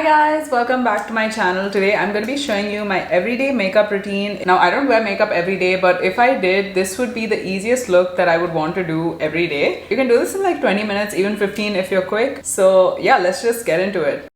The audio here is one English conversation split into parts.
Hi guys, welcome back to my channel. Today I'm going to be showing you my everyday makeup routine. Now I don't wear makeup every day, but if I did, this would be the easiest look that I would want to do every day. You can do this in like 20 minutes, even 15 if you're quick. So yeah, let's just get into it.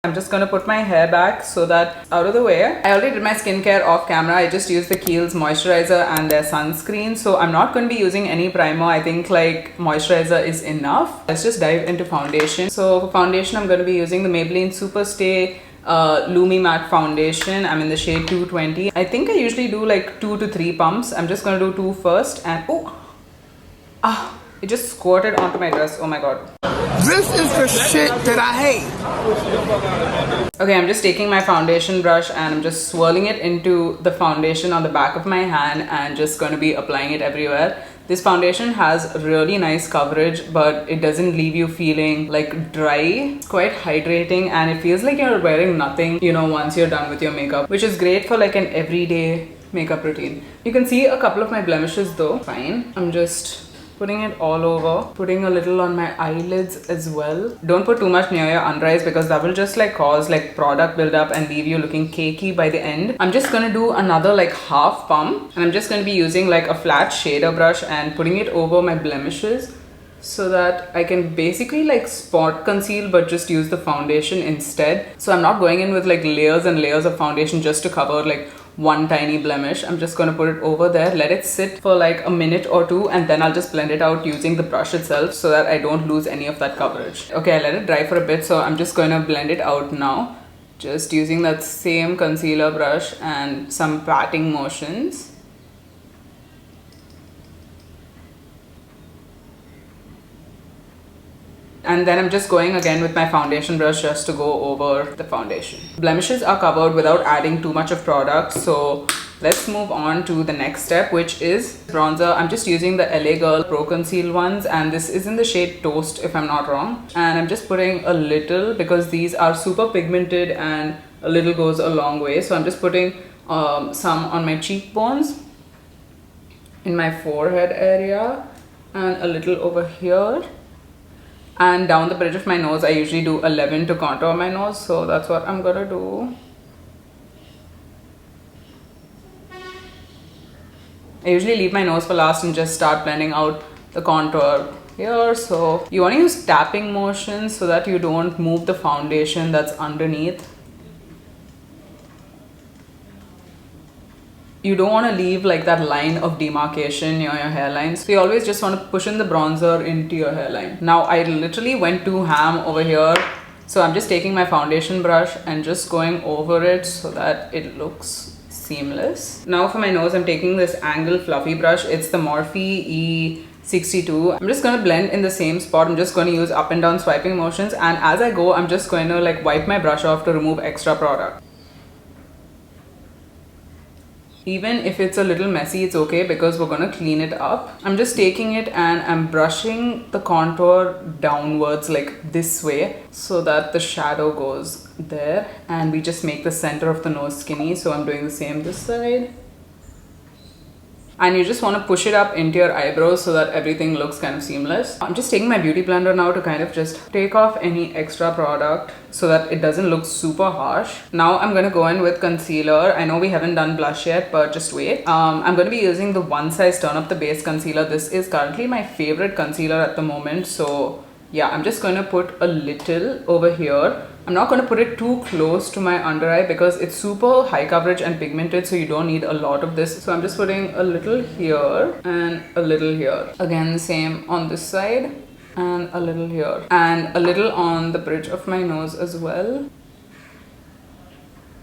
I'm just gonna put my hair back so that's out of the way. I already did my skincare off camera. I just used the Kiehl's moisturizer and their sunscreen. So I'm not going to be using any primer. I think like moisturizer is enough. Let's just dive into foundation. So for foundation, I'm going to be using the Maybelline Superstay Lumi Matte Foundation. I'm in the shade 220. I think I usually do like 2 to 3 pumps. I'm just going to do 2 first and it just squirted onto my dress. Oh my god. This is the shit that I hate. Okay, I'm just taking my foundation brush and I'm just swirling it into the foundation on the back of my hand and just going to be applying it everywhere. This foundation has really nice coverage, but it doesn't leave you feeling like dry. It's quite hydrating and it feels like you're wearing nothing, you know, once you're done with your makeup, which is great for like an everyday makeup routine. You can see a couple of my blemishes though. Fine. I'm just putting it all over, putting a little on my eyelids as well. Don't put too much near your under eyes because that will just like cause like product buildup and leave you looking cakey by the end. I'm just gonna do another like half pump and I'm just gonna be using like a flat shader brush and putting it over my blemishes so that I can basically like spot conceal but just use the foundation instead. So I'm not going in with like layers and layers of foundation just to cover like one tiny blemish. I'm just going to put it over there, let it sit for like a minute or two, and then I'll just blend it out using the brush itself so that I don't lose any of that coverage. Okay, I let it dry for a bit, so I'm just going to blend it out now, just using that same concealer brush and some patting motions. And then I'm just going again with my foundation brush just to go over the foundation. Blemishes are covered without adding too much of product. So let's move on to the next step, which is bronzer. I'm just using the LA Girl Pro Conceal ones and this is in the shade Toast if I'm not wrong. And I'm just putting a little because these are super pigmented and a little goes a long way. So I'm just putting some on my cheekbones, in my forehead area, and a little over here. And down the bridge of my nose, I usually do 11 to contour my nose. So that's what I'm gonna do. I usually leave my nose for last and just start blending out the contour here. So you want to use tapping motions so that you don't move the foundation that's underneath. You don't want to leave like that line of demarcation near your hairline. So you always just want to push in the bronzer into your hairline. Now I literally went too ham over here. So I'm just taking my foundation brush and just going over it so that it looks seamless. Now for my nose, I'm taking this angle fluffy brush. It's the Morphe E62. I'm just going to blend in the same spot. I'm just going to use up and down swiping motions. And as I go, I'm just going to like wipe my brush off to remove extra product. Even if it's a little messy, it's okay because we're going to clean it up. I'm just taking it and I'm brushing the contour downwards like this way so that the shadow goes there and we just make the center of the nose skinny. So I'm doing the same this side. And you just want to push it up into your eyebrows so that everything looks kind of seamless. I'm just taking my beauty blender now to kind of just take off any extra product so that it doesn't look super harsh. Now I'm going to go in with concealer. I know we haven't done blush yet, but just wait. I'm going to be using the One Size Turn Up the Base concealer. This is currently my favorite concealer at the moment. So yeah, I'm just going to put a little over here. I'm not going to put it too close to my under eye because it's super high coverage and pigmented, so you don't need a lot of this. So I'm just putting a little here and a little here. Again, the same on this side and a little here and a little on the bridge of my nose as well.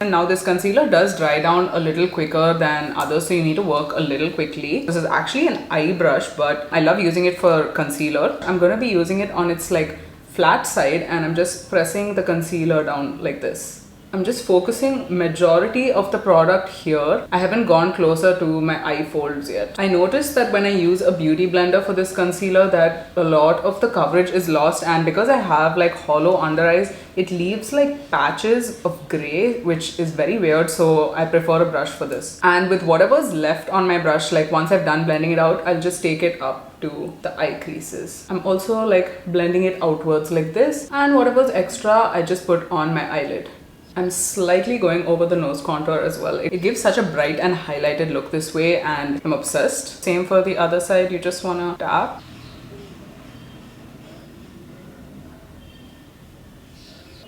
And now this concealer does dry down a little quicker than others, so you need to work a little quickly. This is actually an eye brush, but I love using it for concealer. I'm going to be using it on its like flat side and I'm just pressing the concealer down like this. I'm just focusing majority of the product here. I haven't gone closer to my eye folds yet. I noticed that when I use a beauty blender for this concealer that a lot of the coverage is lost, and because I have like hollow under eyes, it leaves like patches of gray, which is very weird. So I prefer a brush for this. And with whatever's left on my brush, like once I've done blending it out, I'll just take it up up to the eye creases. I'm also like blending it outwards like this, and whatever's extra I just put on my eyelid. I'm slightly going over the nose contour as well. It gives such a bright and highlighted look this way, and I'm obsessed. Same for the other side, you just wanna tap.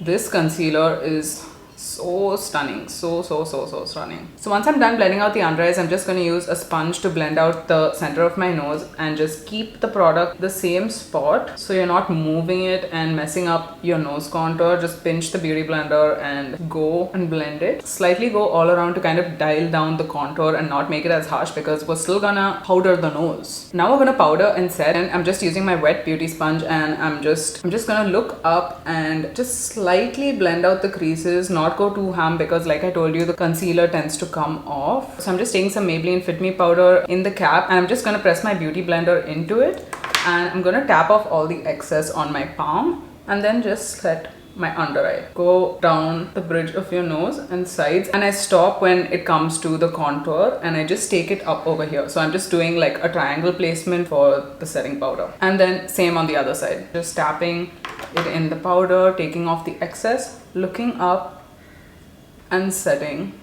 This concealer is so stunning, so stunning. So once I'm done blending out the under eyes, I'm just going to use a sponge to blend out the center of my nose and just keep the product the same spot so you're not moving it and messing up your nose contour. Just pinch the beauty blender and go and blend it. Slightly go all around to kind of dial down the contour and not make it as harsh, because we're still gonna powder the nose. Now we're gonna powder and set, and I'm just using my wet beauty sponge, and I'm just gonna look up and just slightly blend out the creases, not go too ham, because like I told you, the concealer tends to come off. So I'm just taking some Maybelline Fit Me powder in the cap, and I'm just gonna press my beauty blender into it, and I'm gonna tap off all the excess on my palm, and then just set my under eye. Go down the bridge of your nose and sides, and I stop when it comes to the contour, and I just take it up over here. So I'm just doing like a triangle placement for the setting powder, and then same on the other side, just tapping it in the powder, taking off the excess, looking up and setting.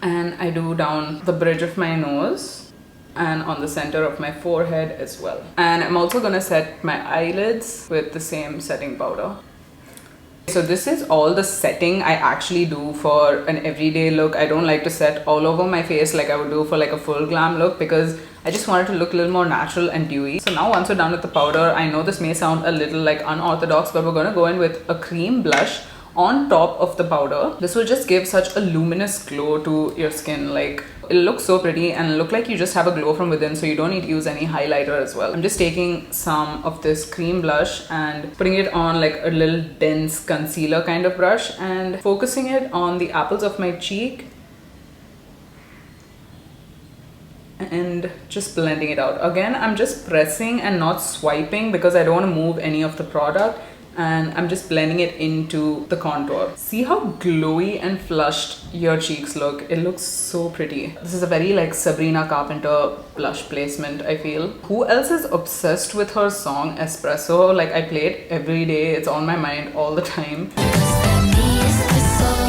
And I do down the bridge of my nose and on the center of my forehead as well. And I'm also gonna set my eyelids with the same setting powder. So this is all the setting I actually do for an everyday look. I don't like to set all over my face like I would do for like a full glam look, because I just want it to look a little more natural and dewy. So now once we're done with the powder, I know this may sound a little like unorthodox, but we're gonna go in with a cream blush on top of the powder. This will just give such a luminous glow to your skin. Like, it'll look so pretty and look like you just have a glow from within, so you don't need to use any highlighter as well. I'm just taking some of this cream blush and putting it on like a little dense concealer kind of brush and focusing it on the apples of my cheek and just blending it out. Again, I'm just pressing and not swiping because I don't want to move any of the product, and I'm just blending it into the contour. See how glowy and flushed your cheeks look? It looks so pretty. This is a very like Sabrina Carpenter blush placement, I feel. Who else is obsessed with her song Espresso? Like, I play it every day. It's on my mind all the time.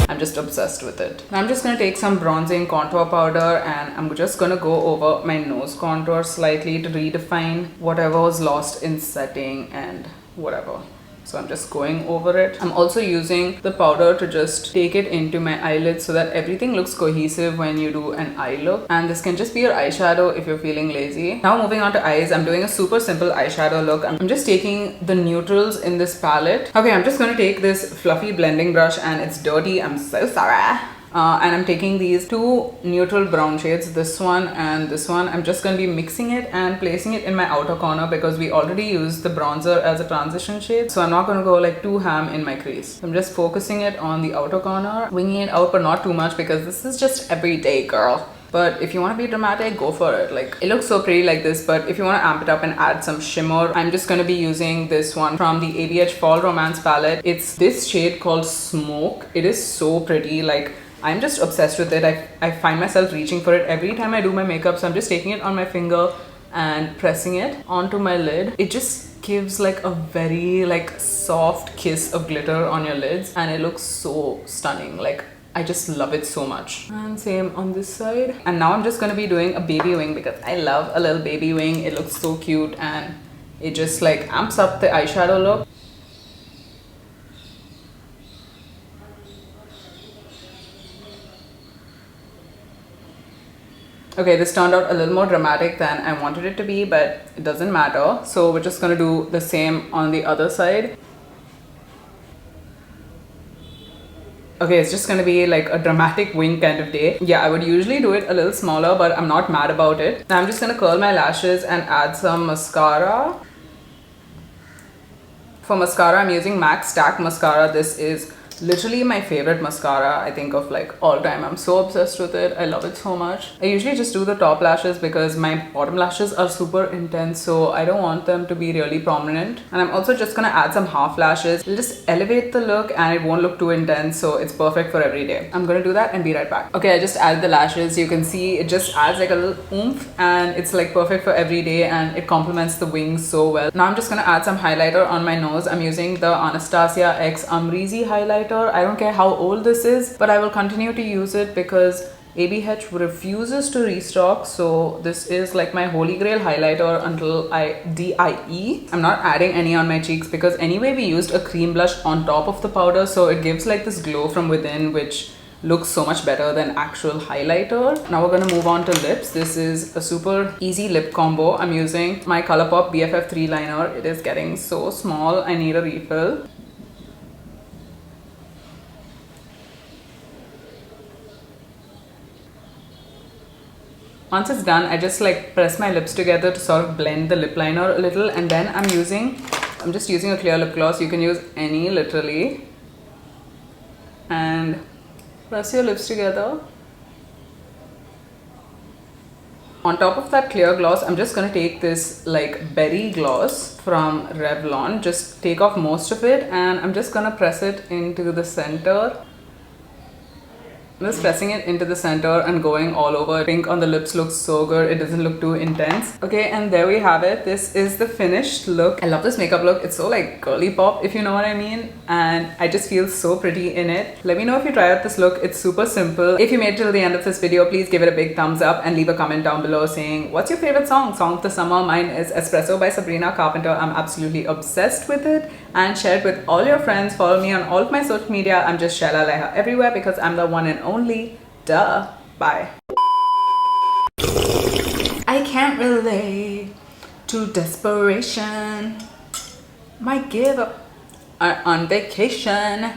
I'm just obsessed with it. Now I'm just gonna take some bronzing contour powder, and I'm just gonna go over my nose contour slightly to redefine whatever was lost in setting and whatever. So I'm just going over it. I'm also using the powder to just take it into my eyelids so that everything looks cohesive when you do an eye look. And this can just be your eyeshadow if you're feeling lazy. Now moving on to eyes, I'm doing a super simple eyeshadow look. I'm just taking the neutrals in this palette. Okay, I'm just gonna take this fluffy blending brush, and it's dirty, I'm so sorry. And I'm taking these two neutral brown shades, this one and this one. I'm just going to be mixing it and placing it in my outer corner because we already used the bronzer as a transition shade. So I'm not going to go like too ham in my crease. I'm just focusing it on the outer corner, winging it out but not too much because this is just everyday, girl. But if you want to be dramatic, go for it. Like, it looks so pretty like this, but if you want to amp it up and add some shimmer, I'm just going to be using this one from the ABH Fall Romance palette. It's this shade called Smoke. It is so pretty. Like, I'm just obsessed with it. I find myself reaching for it every time I do my makeup. So I'm just taking it on my finger and pressing it onto my lid. It just gives like a very like soft kiss of glitter on your lids, and it looks so stunning. Like, I just love it so much. And same on this side. And now I'm just gonna be doing a baby wing because I love a little baby wing. It looks so cute and it just like amps up the eyeshadow look. Okay, this turned out a little more dramatic than I wanted it to be, but it doesn't matter. So we're just gonna do the same on the other side. Okay, it's just gonna be like a dramatic wing kind of day. Yeah, I would usually do it a little smaller, but I'm not mad about it. Now I'm just gonna curl my lashes and add some mascara. For mascara, I'm using MAC Stack Mascara. This is Literally my favorite mascara, I think, of like all time. I'm so obsessed with it. I love it so much. I usually just do the top lashes because my bottom lashes are super intense, so I don't want them to be really prominent. And I'm also just gonna add some half lashes. It'll just elevate the look and it won't look too intense, so it's perfect for every day. I'm gonna do that and be right back. Okay, I just added the lashes. You can see it just adds like a little oomph and it's like perfect for every day and it complements the wings so well. Now I'm just gonna add some highlighter on my nose. I'm using the Anastasia X Amrezy highlighter. I don't care how old this is, but I will continue to use it because ABH refuses to restock. So this is like my holy grail highlighter until I DIE. I'm not adding any on my cheeks because anyway we used a cream blush on top of the powder, so it gives like this glow from within which looks so much better than actual highlighter. Now we're gonna move on to lips. This is a super easy lip combo. I'm using my ColourPop BFF 3 liner. It is getting so small, I need a refill. Once it's done, I just like press my lips together to sort of blend the lip liner a little, and then I'm just using a clear lip gloss. You can use any literally, and press your lips together. On top of that clear gloss, I'm just gonna take this like berry gloss from Revlon, just take off most of it, and I'm just gonna press it into the center. I'm just pressing it into the center and going all over. Pink on the lips looks so good. It doesn't look too intense. Okay, and there we have it. This is the finished look. I love this makeup look. It's so like girly pop, if you know what I mean. And I just feel so pretty in it. Let me know if you try out this look. It's super simple. If you made it till the end of this video, please give it a big thumbs up and leave a comment down below saying, what's your favorite song of the summer? Mine is Espresso by Sabrina Carpenter. I'm absolutely obsessed with it. And share it with all your friends. Follow me on all of my social media. I'm just Shahlalaihah everywhere because I'm the one and only. Duh. Bye. I can't relate to desperation. Might give up on vacation.